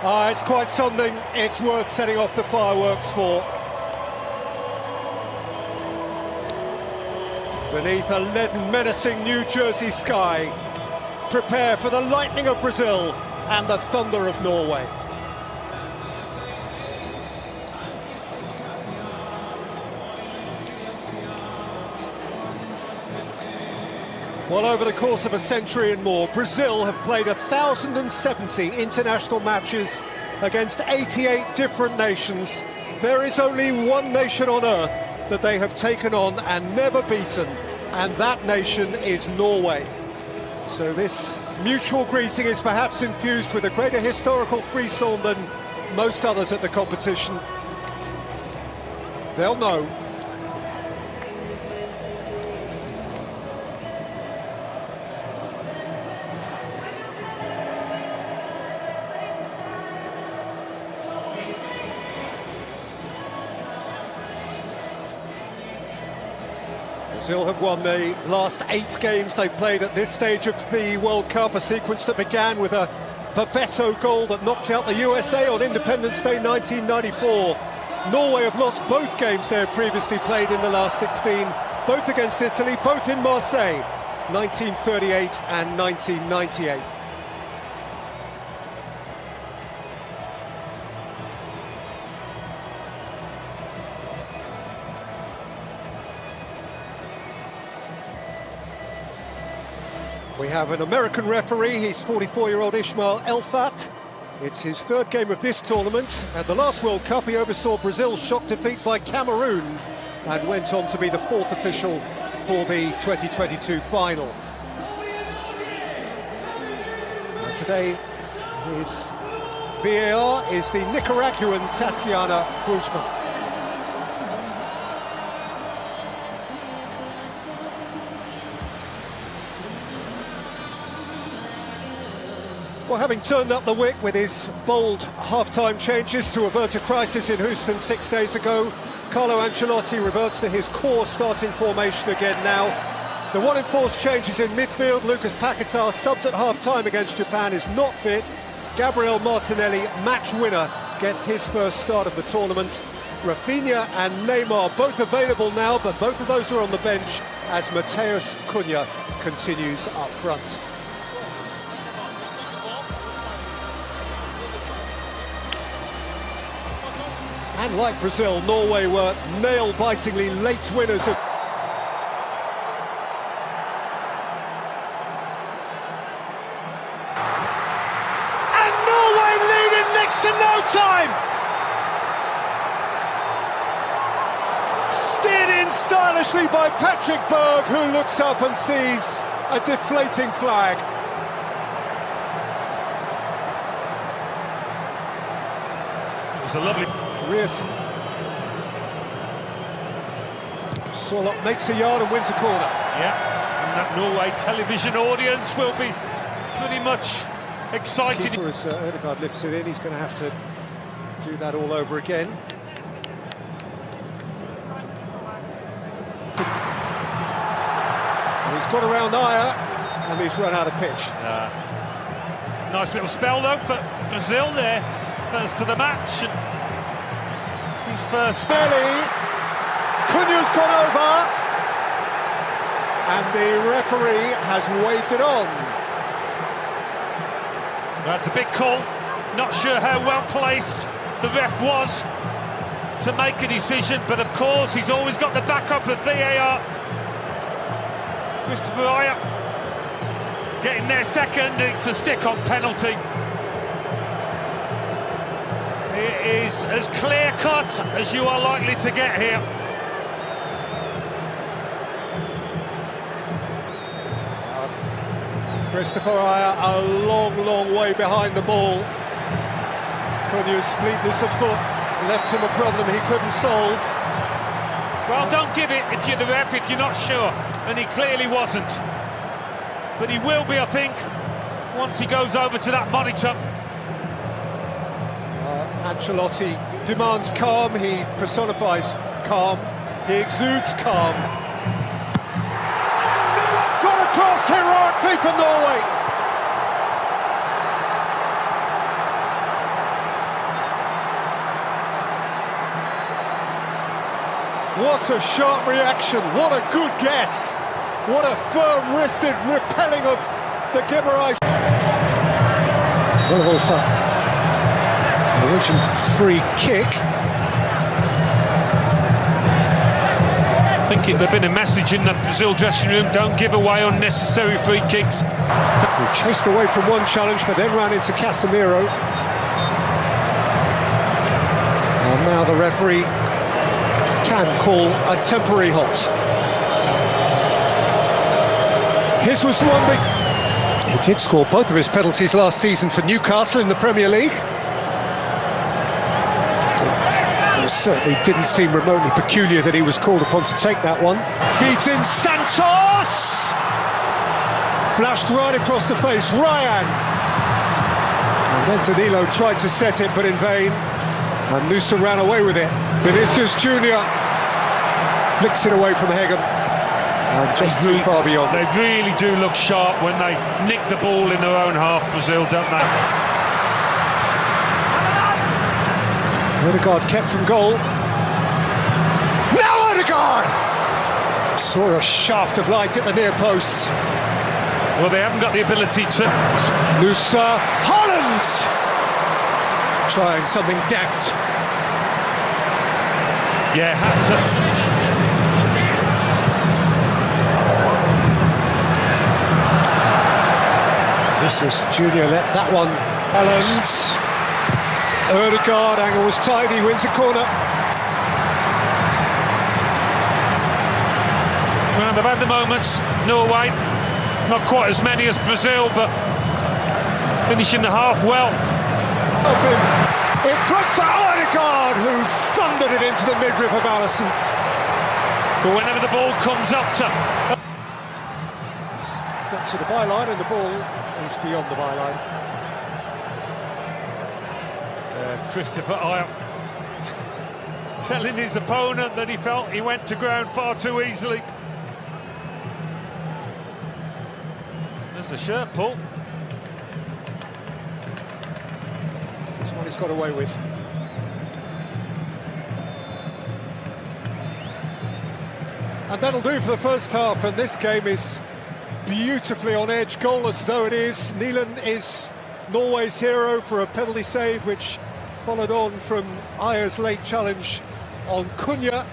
It's quite something. It's worth setting off the fireworks for. Beneath a leaden, menacing New Jersey sky, prepare for the lightning of Brazil and the thunder of Norway. Well, over the course of a century and more, Brazil have played 1,070 international matches against 88 different nations. There is only one nation on earth that they have taken on and never beaten, and that nation is Norway. So this mutual greeting is perhaps infused with a greater historical frisson than most others at the competition. They'll know. Brazil have won the last 8 games they've played at this stage of the World Cup, a sequence that began with a Bebeto goal that knocked out the USA on Independence Day 1994. Norway have lost both games they had previously played in the last 16, both against Italy, both in Marseille, 1938 and 1998. We have an American referee, he's 44-year-old Ismail Elfat. It's his 3rd game of this tournament. At the last World Cup, he oversaw Brazil's shock defeat by Cameroon and went on to be the 4th official for the 2022 final. And today, his VAR is the Nicaraguan Tatiana Guzman. Well, having turned up the wick with his bold half-time changes to avert a crisis in Houston 6 days ago, Carlo Ancelotti reverts to his core starting formation again now. The one enforced changes in midfield. Lucas Paquetá, subbed at half-time against Japan, is not fit. Gabriel Martinelli, match winner, gets his first start of the tournament. Rafinha and Neymar both available now, but both of those are on the bench as Matheus Cunha continues up front. And like Brazil, Norway were nail-bitingly late winners of... And Norway lead in next to no time! Steered in stylishly by Patrick Berg, who looks up and sees a deflating flag. It was a lovely... Solot makes a yard and wins a corner. Yeah, and that Norway television audience will be pretty much excited. Keeper, as Ødegaard lifts it in, he's going to have to do that all over again. And he's got around Ayer, and he's run out of pitch. Nice little spell though for Brazil there, first to the match. His first. Belly, Cunha's gone over, and the referee has waved it on. That's a big call. Not sure how well placed the ref was to make a decision, but of course he's always got the backup of VAR. Christopher Ayer getting their second. It's a stick-on penalty. It is as clear-cut as you are likely to get here. Christopher Ayer a long way behind the ball. Cunha's fleetness of foot left him a problem he couldn't solve. Well, don't give it if you're the ref, if you're not sure, and he clearly wasn't. But he will be, I think, once he goes over to that monitor. Ancelotti demands calm, he personifies calm, he exudes calm. Got across heroically for Norway. What a sharp reaction, what a good guess. What a firm-wristed repelling of the Guimarães. Wolf, origin free kick. I think there'd been a message in the Brazil dressing room: don't give away unnecessary free kicks. He chased away from one challenge, but then ran into Casemiro. And now the referee can call a temporary halt. His was one big... He did score both of his penalties last season for Newcastle in the Premier League. It certainly didn't seem remotely peculiar that he was called upon to take that one. Feeds in Santos! Flashed right across the face, Ryan! And then Danilo tried to set it, but in vain. And Nusa ran away with it. Vinicius Junior flicks it away from Hagen. And just too far beyond. They really do look sharp when they nick the ball in their own half, Brazil, don't they? Odegaard kept from goal. Now Odegaard! Saw a shaft of light at the near post. Well, they haven't got the ability to... Nusa, Holland! Trying something deft. Yeah, had to... Vinicius Junior let that one balance. Odegaard, angle was tidy, wins a corner. Well, they've had the moments, Norway. Not quite as many as Brazil, but finishing the half well. It broke for Odegaard, who thundered it into the midriff of Alisson. But whenever the ball comes up to... Got to the byline, and the ball is beyond the byline. Christopher Ayer telling his opponent that he felt he went to ground far too easily. There's a shirt pull. This one he's got away with. And that'll do for the first half, and this game is beautifully on edge, goalless though it is. Neelan is Norway's hero for a penalty save, which followed on from Ayer's late challenge on Cunha.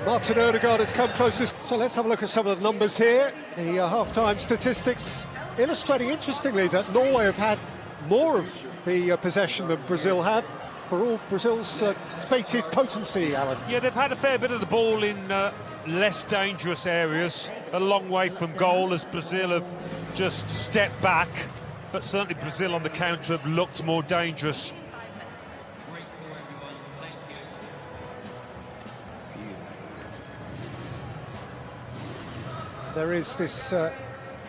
Martin Odegaard has come closest. So let's have a look at some of the numbers here. The half-time statistics illustrating interestingly that Norway have had more of the possession than Brazil have, for all Brazil's fated potency, Alan. Yeah, they've had a fair bit of the ball in less dangerous areas, a long way from goal, as Brazil have just stepped back. But certainly Brazil on the counter have looked more dangerous. There is this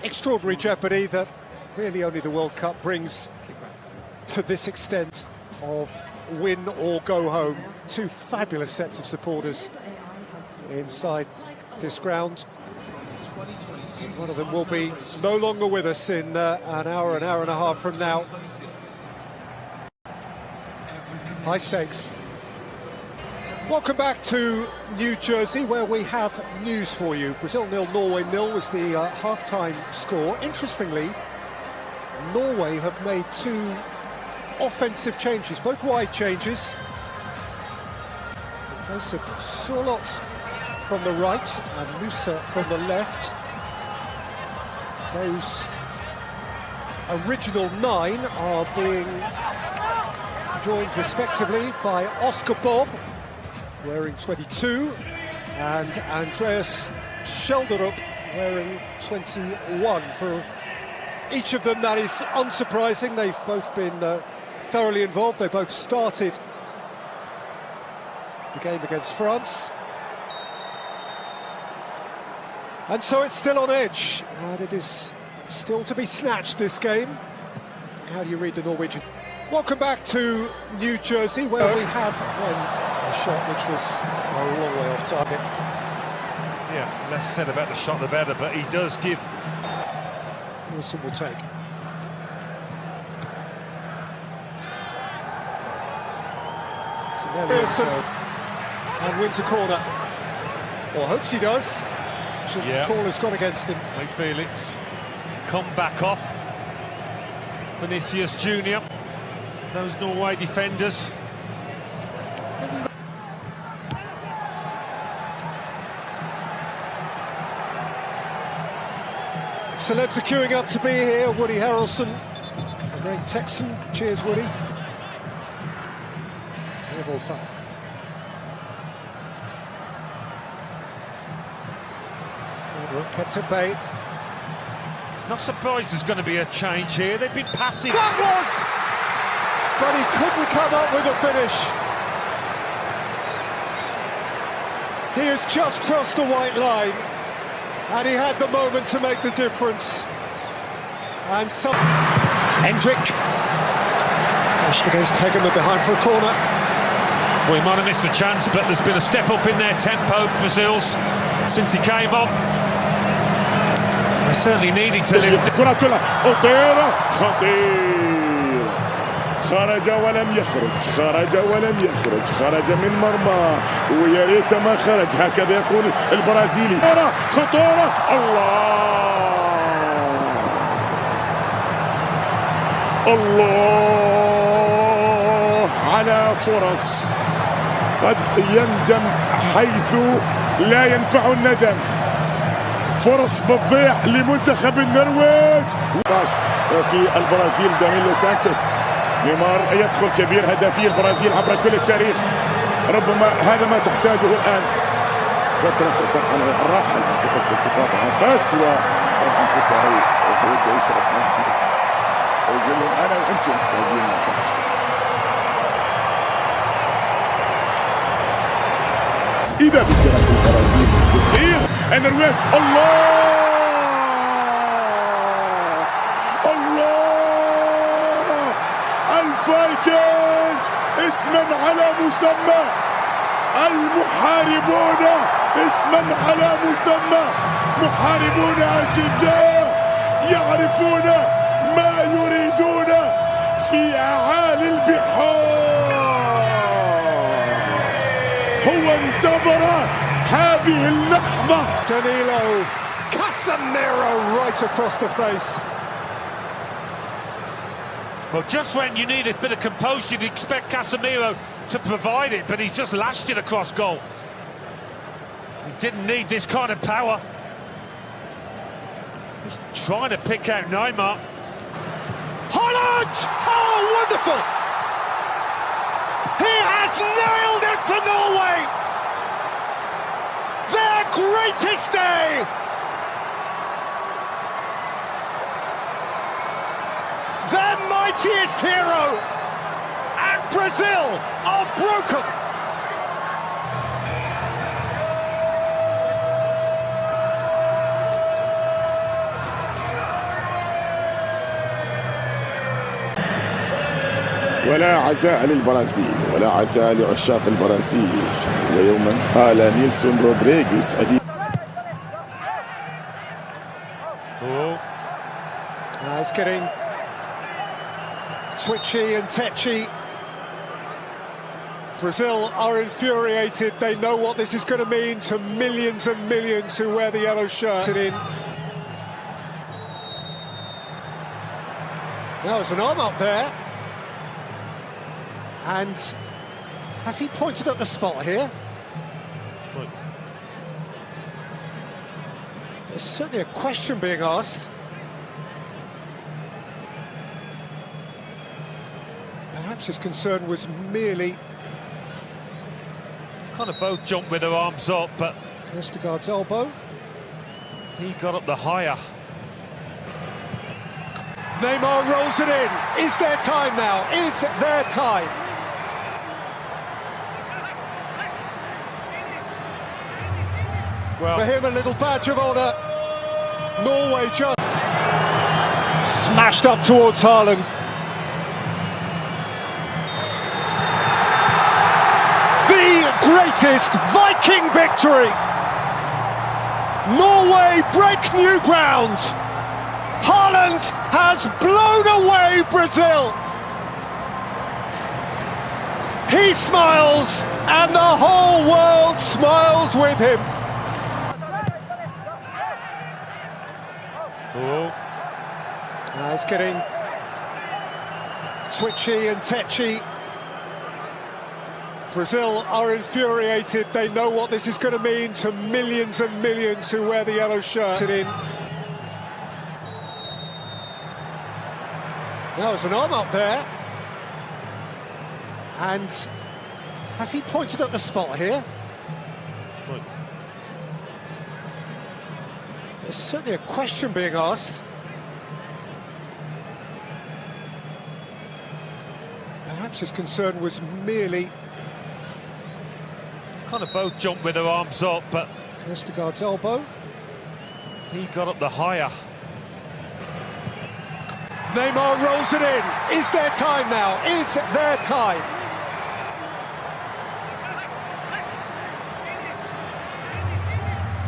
extraordinary jeopardy that really only the World Cup brings to this extent of win or go home. Two fabulous sets of supporters inside this ground. One of them will be no longer with us in an hour and a half from now. High stakes. Welcome back to New Jersey, where we have news for you. Brazil 0, Norway 0 was the half-time score. Interestingly, Norway have made two offensive changes, both wide changes. Those of Surlot from the right and Nusa from the left. Those original 9 are being joined respectively by Oscar Bob, wearing 22, and Andreas Schelderup, wearing 21. For each of them, that is unsurprising. They've both been thoroughly involved. They both started the game against France. And so it's still on edge, and it is still to be snatched, this game. How do you read the Norwegian? Welcome back to New Jersey, where we have a shot which was a long way off target. Yeah, less said about the shot the better, but he does give... Wilson will take. Wilson, and wins a corner. Or hopes he does. The call has gone against him. They feel it's come back off. Vinicius Junior. Those Norway defenders. Celebs are queuing up to be here. Woody Harrelson, the great Texan. Cheers, Woody. Revolver. Kept at bay. Not surprised there's going to be a change here. They've been passive. That was! But he couldn't come up with a finish. He has just crossed the white line. And he had the moment to make the difference. And some... Hendrick. Pushed against Hegeman behind for a corner. Well, he might have missed a chance, but there's been a step up in their tempo, Brazil's, since he came on. They certainly needed to lift. كرة أطيرة خطير خرج ولم يخرج خرج من مرمى ويا ريت ما خرج هكذا يقول البرازيلي خطورة الله على فرص قد يندم حيث لا ينفع الندم فرص بتضيع لمنتخب النرويج في البرازيل دانيلو سانتوس نيمار يدخل كبير هدافي البرازيل عبر كل التاريخ ربما هذا ما تحتاجه الآن فترة طبعا الراحل فترة التقاط أنفاس وطبعا فترة يبدأ يشرب نفسه ويقول لهم أنا وأنتم محتاجين نعتقد إذا بكرة البرازيل بالخير النرويج الله الفايكنج اسما على مسمى المحاربون اسما على مسمى محاربون أشداء يعرفون ما يريدون في أعالي البحار هو انتظر هذه اللحظة Danilo, Casemiro right across the face. Well, just when you need a bit of composure, you'd expect Casemiro to provide it, but he's just lashed it across goal. He didn't need this kind of power. He's trying to pick out Neymar. Holland! Oh, wonderful! He has nailed it for Norway! Their greatest day! Their mightiest hero! And Brazil are broken! ولا عزاء للبرازيل ولا عزاء لعشاق البرازيل ويوما قال نيلسون رودريغيز It's getting twitchy and tetchy. Brazil are infuriated. They know what this is going to mean to millions and millions who wear the yellow shirt. Now there's an arm up there. And has he pointed at the spot here? There's certainly a question being asked. Perhaps his concern was merely... Kind of both jumped with their arms up, but... Vestergaard's elbow. He got up the higher. Neymar rolls it in. Is there time now? Is there time? Well, for him, a little badge of honour. Norway just smashed up towards Haaland. The greatest Viking victory. Norway break new ground. Haaland has blown away Brazil. He smiles, and the whole world smiles with him. Oh, It's getting twitchy and tetchy. Brazil are infuriated. They know what this is going to mean to millions and millions who wear the yellow shirt. Now there's an arm up there. And has he pointed at the spot here? right. There's certainly a question being asked. Perhaps his concern was merely Kind of both jumped with their arms up, but Vestergaard's elbow. he got up the higher. Neymar rolls it in. Is there time now? Is there time?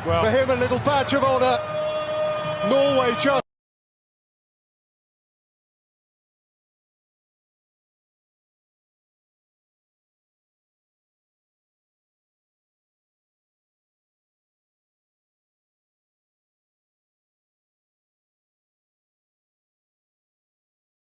Well, For him, a little badge of honour. Norway just